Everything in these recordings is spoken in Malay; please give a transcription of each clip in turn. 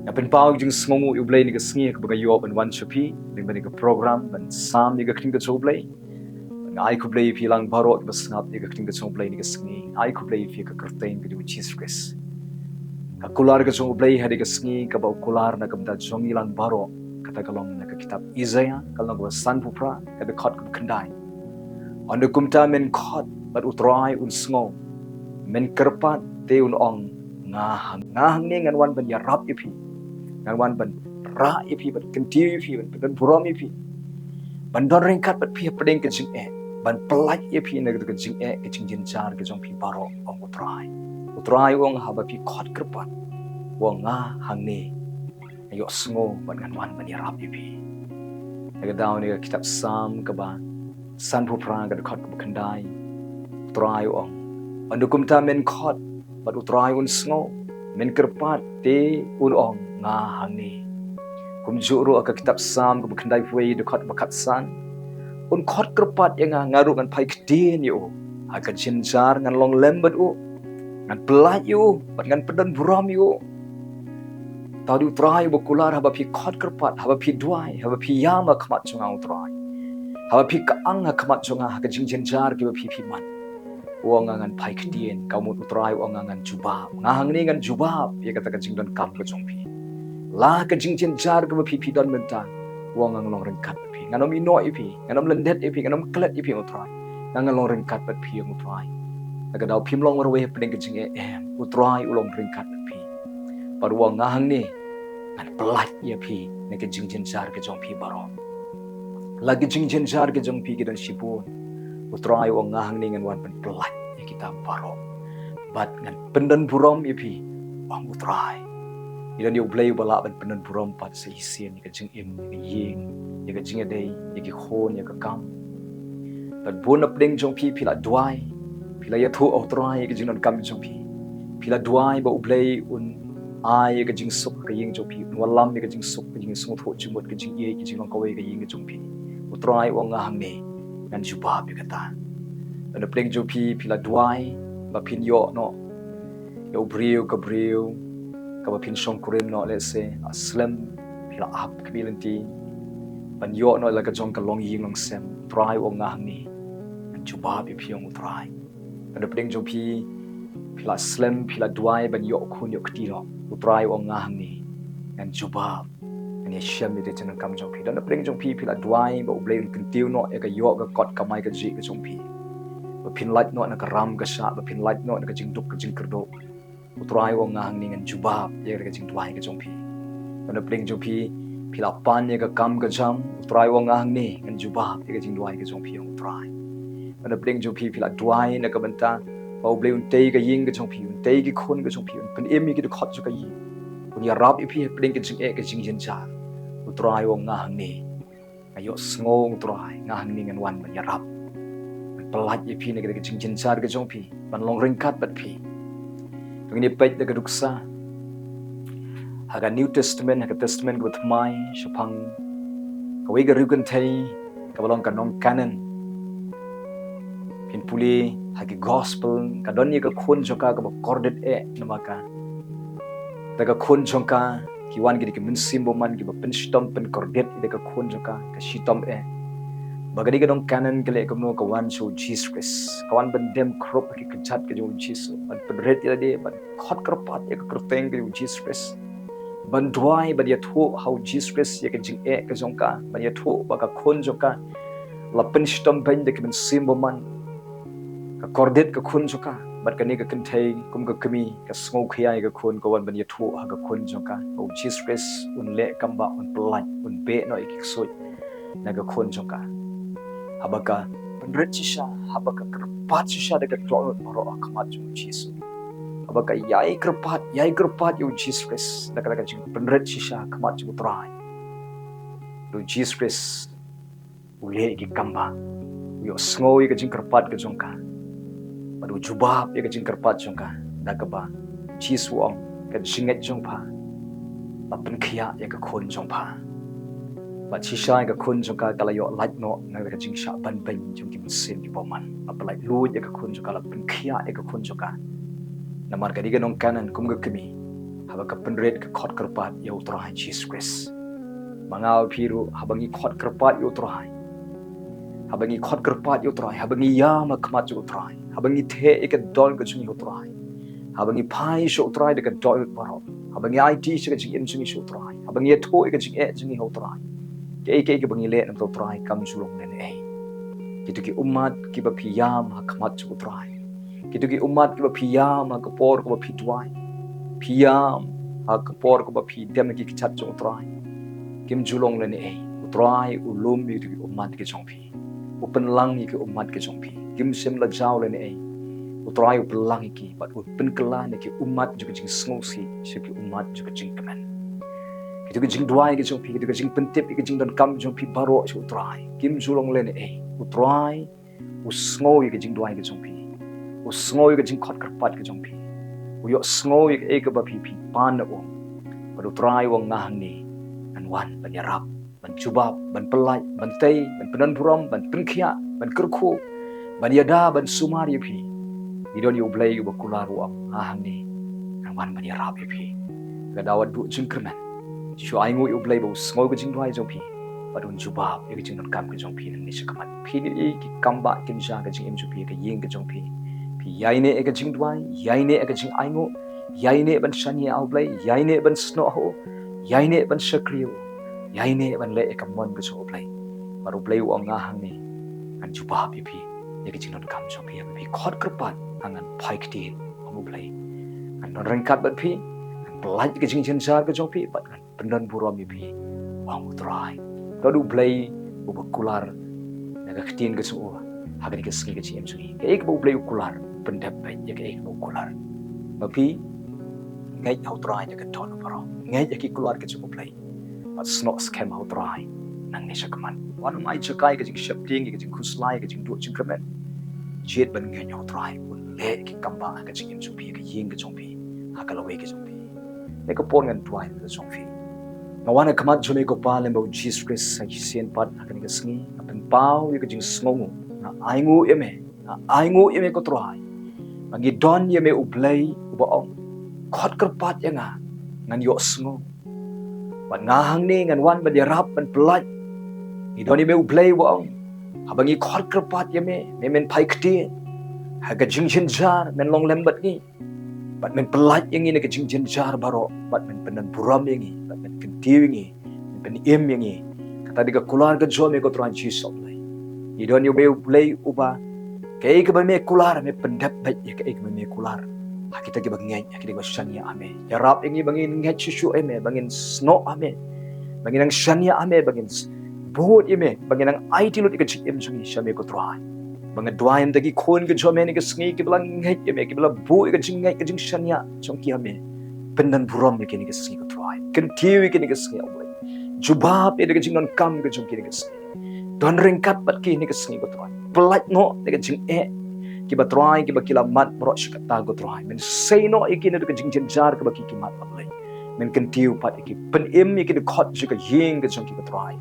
Na pen pau jing Sngi U Blei ni ka sngi ka baga yo ban wan chapi ling ban ka program ban sam ni ka kring ka cho Blei ai khublei phi lang baro ka snap ni ka kring ka cho Blei ni ka sngi ai khublei phi ka kertain ka Jesus Christ ka kular ka cho Blei ha ka sngi ka ba kular na ka da jong ilang baro kata kalong na ka kitab Isaiah kalong ba san pupra ka be khot ka khandai on the kumta men khot but utrai un sngo men kyrpad te un ong ngahang ni ngan wan ban ya rap ipi ngan wan ban ra ipi ban kentiu ipi ban burom ipi ban don ringkat bat phi pedeng ke jing ban pelaj ipi na ke jing ke jing jin jar ke jong phi baro ong utrai ong haba phi khot kyrpad wong ngahang ni ayo sngo ban ngan wan ban ya rap ipi na daw ni kitab sam ka ba san pupra ka khot ka khandai utrai ong andukum ta men khot but utrai un sngo men kyrpad te un ong ngahang ni kum juru ka kitab sam ka khandai pui de khot bakat san un khot kyrpad yang ngaru ngan pai kdin yo ka jinjar ngan long lembat u ngan pelaj yu bat ngan pedan buram yu tau di utrai bokular haba pi khot kyrpad haba pi dwai haba pi yama khamat chunga utrai haba pi ka ang khamat chunga ka jinjar ki pi man uang ngan pai kdien kamu utrai uang ngan jubab ngahang ni ngan jubab ya kata ka jingdon kam ka jongpi la ka jinjar ka pi don menta uang ngan long rengkat pi nganom ino ipi nganom lendet ipi nganom klet ipi utrai ngan long rengkat bat pi utrai ka daw pim long warwe pedeng ka jing utrai ulong rengkat pi par uang ngahang ni ngan pelaj ya pi ne ka jinjar ka jongpi baro lagi jinjar ka jongpi ka dan shibun utrai wong ngahang ni ngan wan pen pelaj ya kita baro bat ngan pendan burom ipi wong utrai ila ni ublei bala ban pendan burom pat se hisien ni ka jing im ni ying ya ka jing adei ya ki khon ya ka kam bat bon apdeng jong pi pila dwai pila ya thu utrai ka jing non kam jong pi pila dwai ba ublei un ai ka jing suk ka ying jong pi walam ni ka jing suk ka jing sung tho jimot ka jing ye ka jing long kawai ka ying jong pi utrai wong ngahang ni ngan jubab kata dan pleng jopi pila dwai ba pin yo no yo brio ka ba pin song kurim no let's say aslam pila up kabilinti ban yo no la ka jong ka long ying long sem try ong ngah ni ngan jubab pi ong try dan pleng jopi pila slam pila dwai ban yo khun yo kti lo try ong ngah ni ngan jubab ani syam ni de kam jong pi dan pleng jong pi pila dwai ba ublei un kentiu no e ka yo ka kot ka mai ka ji ka jong pi ba pynlait no na ka ram ka sha ba pynlait no na ka jing dup ka jing kerdo utrai wong ngang ni ngan jubab ye ka jing dwai ka jong pi dan pleng jong pi pila pan ye ka kam ka jam utrai wong ngang ni ngan jubab ye ka jing dwai ka jong pi ong utrai dan pleng jong pi pila dwai na ka banta ba ublei un tei ka ying ka jong pi un tei ki khon ka jong pi un pen emi ki khot ju ka yi un ya rap ipi pleng ka jing ka jing jen cha utrai wong ngahang ni ayo sngo utrai ngahang ni ngan wan ban yarap pelaj ipi ni ka jing jinjar ka jong pi ban long ringkat bat pi ngini pait da duksa haga New Testament haga Testament ka thmai shapang ka we ga rugan thai ka balong ka nong canon pin puli hagi gospel ka don ni ka khon joka ka ba corded namaka daga khon joka ki wan gidi ki min simbo man ki ba pen shitom pen kordet ide ka khon joka ka shitom bagadi ka dong canon kale ka no ka wan so Jesus Christ ka wan ban dem krop ki kachat ka jo Jesus ban pen red ide de ban khot kropat ya ka kroteng ka Jesus Christ ban dwai ban ya thu how Jesus Christ ya ka jing ka jongka ban ya thu ba ka khon joka la pen shitom ban de ki min simbo man ka kordet ka khon joka bat kani ka kenthai kum ka kami ka sngo khiyai ka khon ka wan ban ya thu ha ka khon jong ka o Jesus Christ un le kambah un pelaj un be no ik soi na ka khon jong ka habaka penret sisa habaka kerpat sisa de ka tlo ro akmat jong Jesus habaka yai kerpat yo Jesus Christ na ka jing penret sisa akmat jong trai do Jesus Christ ule ki kambah yo sngo ik jing kerpat ka jong ka padu jubab ya ka jingkyrpad jong ka da ka ba jisuang ka jinget jong pha ba pen khia ya ka khon jong pha ba chisha ka khon jong ka kalayo light no na ka jing sha ban ban jong ki sin ki boman ba lai lu ya ka khon jong ka la pen khia ya ka khon jong ka na mar ka diga nong kanan kum ga kemi haba ka penret ka khot kyrpad ya utrahan Jesus Christ mangau piru habangi khot kyrpad ya utrahan habangi khot kyrpad ya utrahan habangi yama kmat ya utrahan habangi the ka dol ka jungi utrahan habangi pai sho utrahan ka dol barok habangi IT ka jing jungi sho utrahan habangi tho ka jing jungi utrahan ke bangi le nam utrahan kam sulong ne kitu ki umat ki ba phiyam ha kmat chu utrahan kitu ki umat ki ba phiyam ha kapor ko ba phidwai phiyam ha kapor ko ba phi dem ki chat chu utrahan kim julong le ne utrai ulum ki umat ki chongphi upen lang ki umat ki chongphi kim sim la jaw le ne utrai upen lang ki bat upen kala ne ki umat ju ki sngosi se ki umat ju ki jingkaman kitu ki jing dwai ki chongphi kitu ki jing pentip ki jing don kam chongphi baro chu utrai kim julong le ne utrai usngoi ki jing dwai ki chongphi usngoi ki jing khot kyrpad ki chongphi uyo snngoi ki ka ba phi pan na but utrai wang ngahang ni an wan ban yarap ban jubab ban pelai ban tei ban penan buram ban penkhia ban kerku ban yada ban sumar ye phi idon U Blei ba kularu am ahang ni an wan ban yarap ye phi ga dawat du jingkerman shu ai ngoi U Blei ba snngoi ki jing dwai jong phi padun jubab ye jing non kam ke jong phi ni sakamat phi ni ki kambah kin ja ke jing em ju phi ke ying ke jong phi yai ne ke jing dwai yai ne ke jing ai ngo yai ne ban Sngi U Blei yai ne ban Snongpoh yai ne ban Sakriu yai ne ban le ka mon ke U Blei baru Blei wa ngahang ni an jubab ye phi ye ke jing non kam jong phi phi khot kyrpad angan phai ktin U Blei an non rengkat bat phi an pelaj ke jing jen jar ke jong phi bat kan pendan buram ye phi wang utrai Kadu Blei ubakular naga ktin ke su hagan ke Sngi ke chem sungi ke ek bu Blei ukular pendap baik ya ke ek bu ukular mapi ngai utrai ya ke ton baro ngai ya ki kular ke cu Blei but snot scam utrai nang ni sakaman wan mai Jakai ke jing shapting ke jing khuslai ke jing du jing kremen jet ban ngai utrai un le ki kambah ke jing em pi ke ying ke jong pi hakalawe ke jong pi ne ko pon ngan twai ke jong pi ngawana kamat jome ko palen bo Jesus Christ sa kisien pat akan ke Sngi apen pau ye ke jing sngongu na aingu eme ko troai bagi don ye me U Blei uba ong khot kyrpad ye nga ngan yo sngo ban ngahang ni ngan wan ban yarap ban pelaj ni don ye me U Blei uba ong habangi khot kyrpad ye me men phai khti ha ga jing jen jar men long lembat ni bat men pelaj yang ini ke jing jen jar baro bat men penan buram yang ni bat men kentiu yang ni ben em yang ni kata diga kular ke jome ko tran Jesus Blei ni don ye me U Blei uba ke ke ba me kular me pendap baik ya ke me kular ha kita ke bangai ha kita Sngi ame ya rap yang ni bangin ngat susu ame bangin sno ame bangin ang Sngi ame bangin boat ame bangin ang IT lut ke jim sungi shame ko trai bang dwai am dagi khon ke jome ni ke Sngi ke belang ngat ame ke bela bu ke jing ngat ke jing Sngi chong ki ame pendan buram ke ni ke Sngi ko trai ken tiwi ke ni ke Sngi ame jubab ke jing non kam ke jong ki ni ke Sngi don ringkat bat ki ni ke Sngi ko trai pelaj no de jing kiba try kiba kila mat bro shikata go try men say no ikin de jing jen jar kiba ki mat Blei men kentiu pat iki pen im iki de khot jika ying ke jong ki go try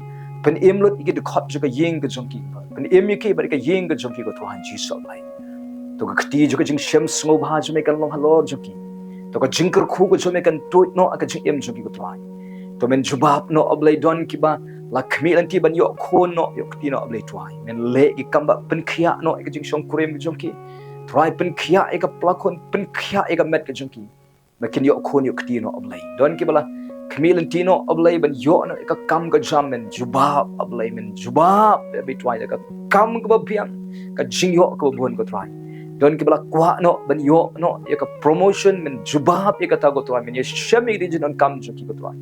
pen im lut iki de khot jika ying ke jong ki pen im iki ba ke ying ke jong ki go try Jesus Blei to ka kti jika jing shem sngewbha jme kan long halo jong ki to ka jingker khu go jme kan toit no ka jing im jong ki go try to men jubab no Blei don kiba lakmi lanti ban yo khon no yo kti no Blei twai men le ki kamba pen khia no ke jing shong kurem jong ki try pen khia e ka plakon pen khia e ka met ke jong ki makin yo khon yo kti no Blei don ki bala khmi lanti no Blei ban yo no ka kam ka jam men jubab Blei men jubab be twai ka kam ka biang ka jing yo ka bon ko try don ki bala kwa no ban yo no ya ka promotion men jubab e ka ta go try men ye shami di jin on kam jong ki ko try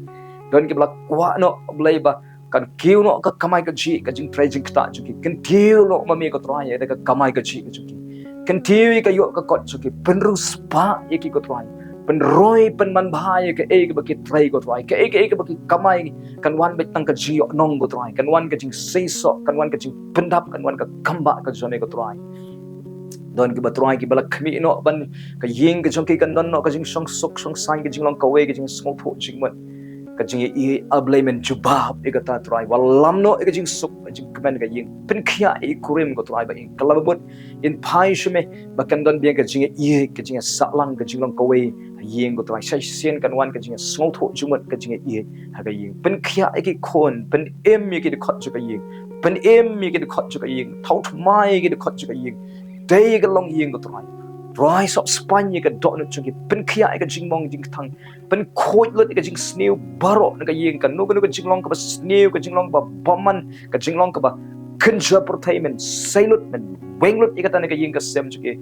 don ki bala kwa no Blei ba kan kiu no ka kamai ka ji ka jing trai jing kta juki kan kiu no mami ka trai ya ka kamai ka ji juki kan tiwi ka yo ka kot juki penru spa ye ki ko trai pen roi pen man bha ye ka e ka baki trai ko trai ka e ka baki kamai kan wan bet tang ka ji yo nong ko trai kan wan ka jing sei so kan wan ka jing pendap kan wan ka kamba ka jone ko trai don ki ba trai ki bala khmi no ban ka ying ka jong ki kan don no ka jing song sok song sai ka jing long ka we ka jing Snongpoh jing man ka jing e ablei men jubab e kata trai walamno e jing suk jing kemen ka ying pen khia e kurim ko trai ba in kalabut in pai shme bakan don biang ka jing e ka jing salang ka jing long ko we ying ko trai sai sien kan wan ka jing snotho jumat ka jing e ha ka ying pen khia e ki khon pen em mi ki khot ju ka ying pen em mi ki khot ju ka ying thau mai ki khot ju ka ying dei ka long ying ko trai rise up Spanya ka dot na chungi pen khia ka jingmong jing thang pen khoi lut ka jing sneu baro na ka yeng ka no ka jinglong ka ba sneu ka jinglong ba baman ka jinglong ka ba kanja pertainment sailut men wenglut ka tan ka yeng ka sem chungi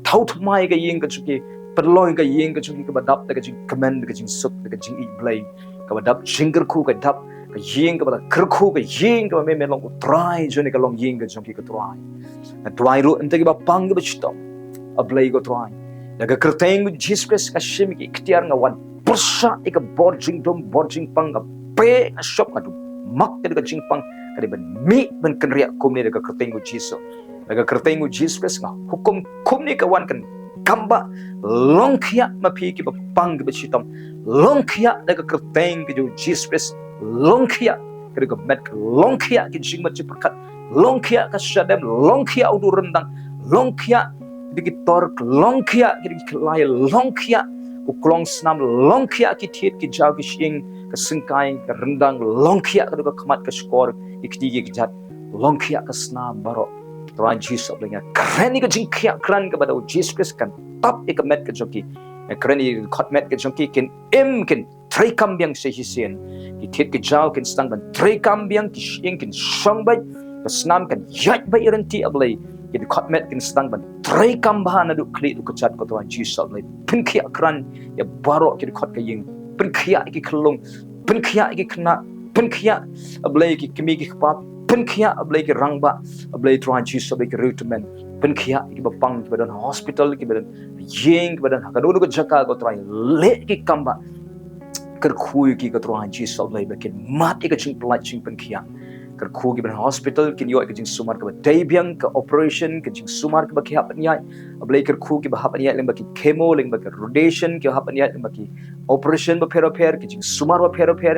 thau thmai ka yeng ka chungi perloi ka yeng ka chungi ka ba dap ka jing command ka jing suk ka jing I blai ka ba dap jinger khu ka dap ka yeng ka ba kr khu ka yeng ka me long try jone ka long yeng ka chungi ka try na try ru ente ka ba pang ka ba shitom ablay go try daga kerteng Jesus Christ ka shim ki ikhtiar nga wan persa ika borjing pang nga pe nga shop nga du mak daga jing pang kadi ban mi ban kenria kumni daga kerteng Jesus daga kerteng Jesus Christ nga hukum kumni ka wan kan kambah longkhia mapi ki pang ki shitom longkhia daga kerteng ki Jesus Christ longkhia kadi ka met longkhia ki jing mat perkat longkhia ka shadem longkhia udu rendang longkhia digi tork longkhia digi lai longkhia uklong snam longkhia ki thiet ki jaw ki shing ka singkai ka rendang longkhia ka khamat ka skor ikti ki jat longkhia ka snam baro tran Jesus lenga krani ka jingkhia kran ka badau Jesus Christ kan tap ik met ka joki krani khot met ka joki kin em kin threi kambyang se hisien ki thiet ki jaw kin stang ban threi kambyang ki shing kin shongbai ka snam kan yat ba iranti ablai jadi khotmet kin stang ban threi kambah na du kli du kachat ko tuan Jesus lai pinkhia kran ya baro ki khot ka ying pinkhia ki khlung pinkhia ki khna pinkhia ablai ki kimi ki khpa pinkhia ablai ki rangba ablai tuan Jesus ablai ki rutmen pinkhia ki bapang ki badan hospital ki badan ying ki badan hakadu ko Jaka ko tuan le ki kambah kerkhui ki ko tuan Jesus ablai bakin mat ki ching plat ching pinkhia kerkhu ki ban hospital kin yo ke jing sumar ka dai biang ka operation ke jing sumar ka bakhi hapan ya ablai kerkhu ki ba hapan ya leng baki chemo leng baki radiation ki hapan ya leng baki operation ba phero pher ki jing sumar ba phero pher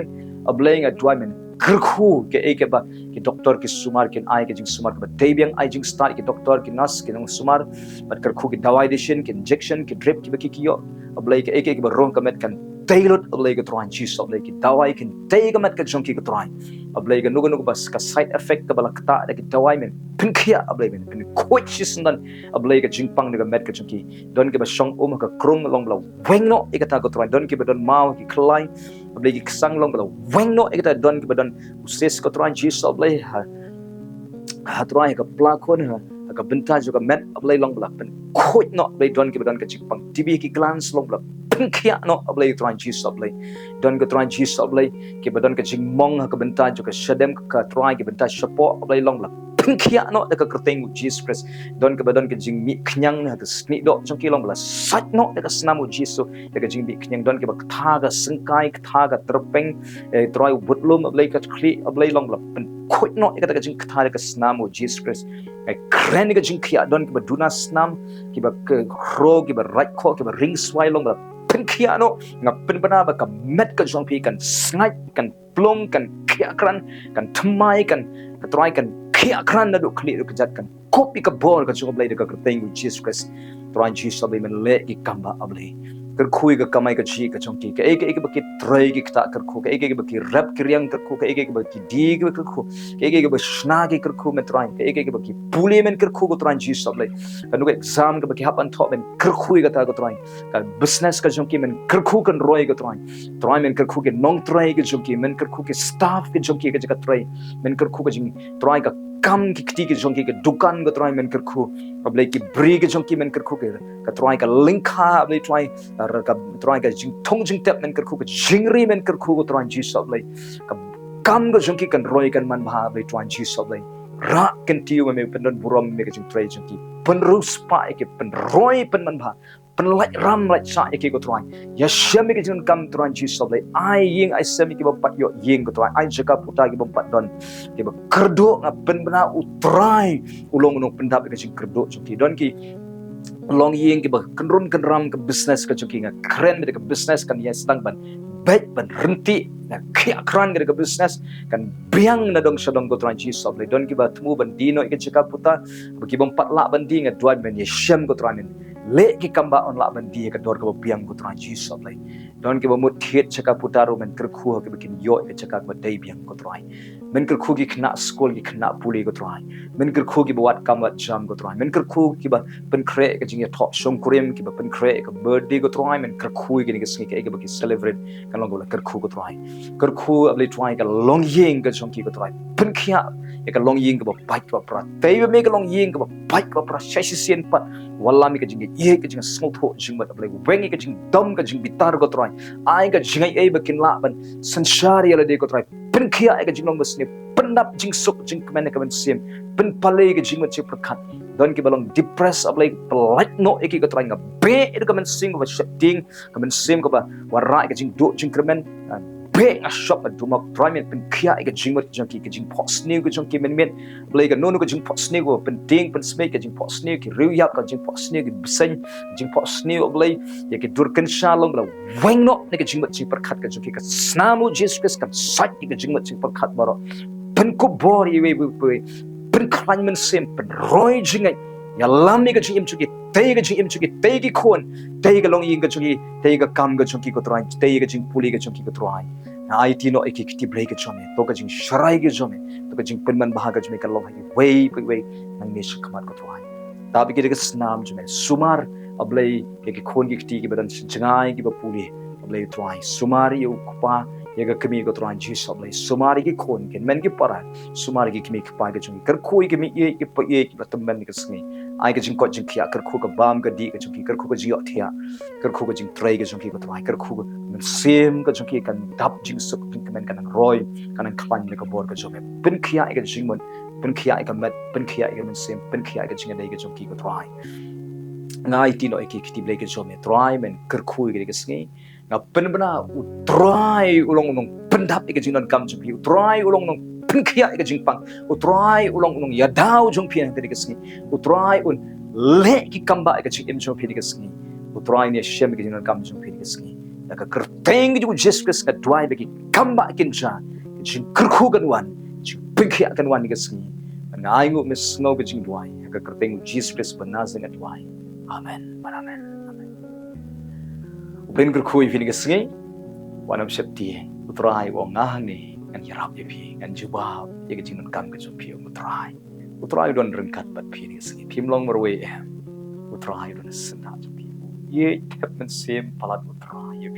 ablai nga dwai men kerkhu ke ek ba ki doctor ki sumar kin ai ke jing sumar ka dai biang ai jing start ki doctor ki nurse ki nong sumar bat kerkhu ki dawai dation ki injection ki drip ki baki ki yo ablai ke ek ba rong ka met kan Taylor ablay ka try Jesus ablay ki dawai kin tay ka mat ka junkie ka try ablay ka nugo bas ka side effect ka balakta da ki dawai men pinkhia ablay men pin coach sindan ablay ka jingpang da mat ka junkie don ki ba shong ka krung long bla wengno ikata ka try don ki ba don mau ki klai ablay ki sang long bla wengno ikata don ki ba don uses ka try Jesus ablay ha try ka plakon ha ka bynta juga mat ablay long bla pin coach no ablay don ki ba don ka jingpang tibi ki glance long bla pinkhia no ablay tran Jesus ablay don ka tran Jesus ablay ki badon ka jingmong ka benta jo ka shadem ka try ki benta shapo ablay long la pinkhia no da ka kerteng Jesus Christ don ka badon ka jing mi knyang na ka sni do jong ki long la sat no da ka snamu Jesus da ka jing mi knyang don ki ba tha ka singkai tha ka terpeng try butlum ablay ka kli ablay long la khoi no ka da ka jing tha ka snamu Jesus Christ kren ka jing khia don ki ba duna snam ki ba kro ki ba right ko ki ba ring swai long la pinkhia no nga pinbana ba ka met ka jong pi kan sngai kan plum kan khia kran kan thmai kan ka try kan khia kran na du khli du kjat kan kopi ka bor ka jong blai ka kerteng Jesus Christ try Jesus ablai men le ki kamba ablai ker khui ka kamai ka chi ka jong ki ka ek ba ki trai ki ta ker khu ka ek ba ki rap ki riang ker khu ka ek ba ki di ki ker khu ka ek ba shna ki ker khu men try ka ek ba ki puli men ker khu ko try Jesus ablai ka nu exam ka ba ki hapan thop men ker khui ka ta ko try ka business ka jong ki men ker khu kan roi ka try men ker khu ke nong try ka jong ki men ker khu ke staff ke jong ki ka jaka try men ker khu ka jing try ka kam ki kti ki jong ki ke dukan ka try men ker khu ablai ki bri ke jong ki men ker khu ke ka try ka link ha ablai try ka jing thong jing tap men ker khu ka jingri men ker khu ko try Jesus ablai ka kam ka jong ki kan roi kan man bha ablai try Jesus ablai ra kan tiu me pendon buram me ka jing try jong ki penrus pa ke pen roi pen man bha pynlait ram lai sa ke ko try ya shame ke jing kam try Jesus ablai ai ying ai semi ke bapat yo ying ko try ai Jaka puta ke bapat don ke ba kerdo nga pen bana utrai ulong unong pendap ke jing kerdo jong ki don ki long ying ke ba kenrun kenram ke business ke jong ki nga keren me ke business kan ya stang ban baik ban renti na khia kran ga business kan biang na dong shadong ko tran Jesus Blei don ki ba tmu ban dino ke Jaka puta bagi bom patla ban di nga dwai men ye shem ko tranin le ki kambah on la ban di ka dor ka biang ko tran Jesus Blei don ki ba mut thiet Jaka puta ro men ker khu ke bikin yo ke Jaka ba dai biang ko trai men ker khu gi khna school gi khna puli ko trai men ker khu gi wat kam wat jam ko trai men ker khu ki ba pen kre ke jing ya thok shong kurim ki ba pen kre ka birthday ko trai men ker khu gi ni ke sngi ke ba ki celebrate kan long la ker khu ko trai ker khu Blei trai ka long yeng ka jong ki ko trai pen khia ya ka long yeng ka ba bai ka pra tai ba me ka long yeng ka ba bai ka pra shashi sien pat walla mi ka jing ye ka jing Snongpoh jing ba Blei wengi ka jing dom ka jing bitar ko trai ai ka jing ai ba kin la ban sanshari ala de ko trai pen khia ai ka jing long basne pendap jing sok jing kmen ka ban sim pen palai ka jing ma che prakhat don ki balong depress Blei pelat no eki ka trai nga be ka man sing ba shapting ka man sim ka ba warai ka jing do jing kremen be a shop at dumak prime pen khia ka jing ma jong ki jing post new ka jong ki men Blei ka no ka jing post new pen ding pen smake ka jing post new ki riu yak ka jing post new ki biseng jing post new Blei ya ki durkan shalom la weng no ne ka jing ma chi prakhat ka jong ki ka snamu Jesus Christ ka sai ka jing ma chi prakhat baro pen ko bor ye we pen klan men sim pen roi jingai ya lam ni ka jing im chu ki tei ka jing im chu ki tei ki khon tei ka long yin ka chu ki tei ka kam ka chu ki ko trai tei ka jing puli ka chu ki ko trai ai ti no ek ki break ka chome to ka jing sharai ka jome to ka jing pen man bah ka jome ka long hai we nang ne shi khamat ko trai ta bi ki ka snam jome sumar Blei ki khon ki ti ki badan chingai ki ba puli Blei trai sumar yu pa ye ga kemi ko trai Jesus Blei sumar ki khon ken men ki para sumar ki kemi pa ka chung kar khoi ki mi ye ki pa ye ki batam men ki sngi ai ka jing ko jing khia kar khu ka bam ka di ka chung kar khu ka ji thia kar khu ka jing trai ka chung ki ko trai kar khu men sem ka chung ki kan dap jing suk jing men kan roi kan khpan ne ka bor ka chung pen khia ka jing mon pen khia ka met pen khia ka men sem pen khia ka jing dai ka chung ki ko trai ngai ti no ki ti Blei ka chung trai men kar khu ka sngi nga pen bana u trai ulong ulong pen dap ka jing non kam chung ki trai ulong ulong pen khia ka jing pang u trai ulong ulong ya dau jong pian ka sngi u trai un le ki kambah ka jing im chung pi ka sngi u trai ne shem ka jing non kam chung pi ka sngi da ka kerteng ju Jesus ka dwai ba ki kambah kin cha jing kerkhu kan wan jing pen khia kan wan ka sngi ngai ngu mis ngau ka jing dwai ka kerteng Jesus banazeng ka dwai amen amen ben kerkhui fi ni ka sngi wanam septi utrai wo ngahang ni ngan yarap ye pi ngan juba ye ka jing non kam ka chung pi utrai don rengkat bat pi ni sngi phim long marwe utrai don sna chung pi ye tep men sem palat utrai ye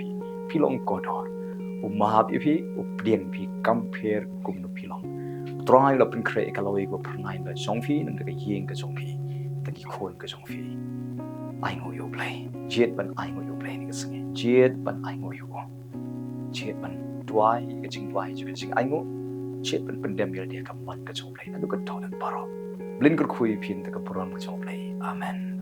pi long kodor mahap ye pi uprien pi compare kum no pi long utrai la pin kre ka lawe go prangai la chung pi nan ka yeng ka chung pi ta ki khon ka chung pi ai ngo yo Blei jet ban ai ngo yo Blei ni ka sngi jet ban ai ngo yo jet ban dwai ka jing dwai ju ka jing ai ngo jet ban pendem ya dia ka mat ka chung Blei na du ka thon paro blin ka khui phin ta ka puram ka chung Blei amen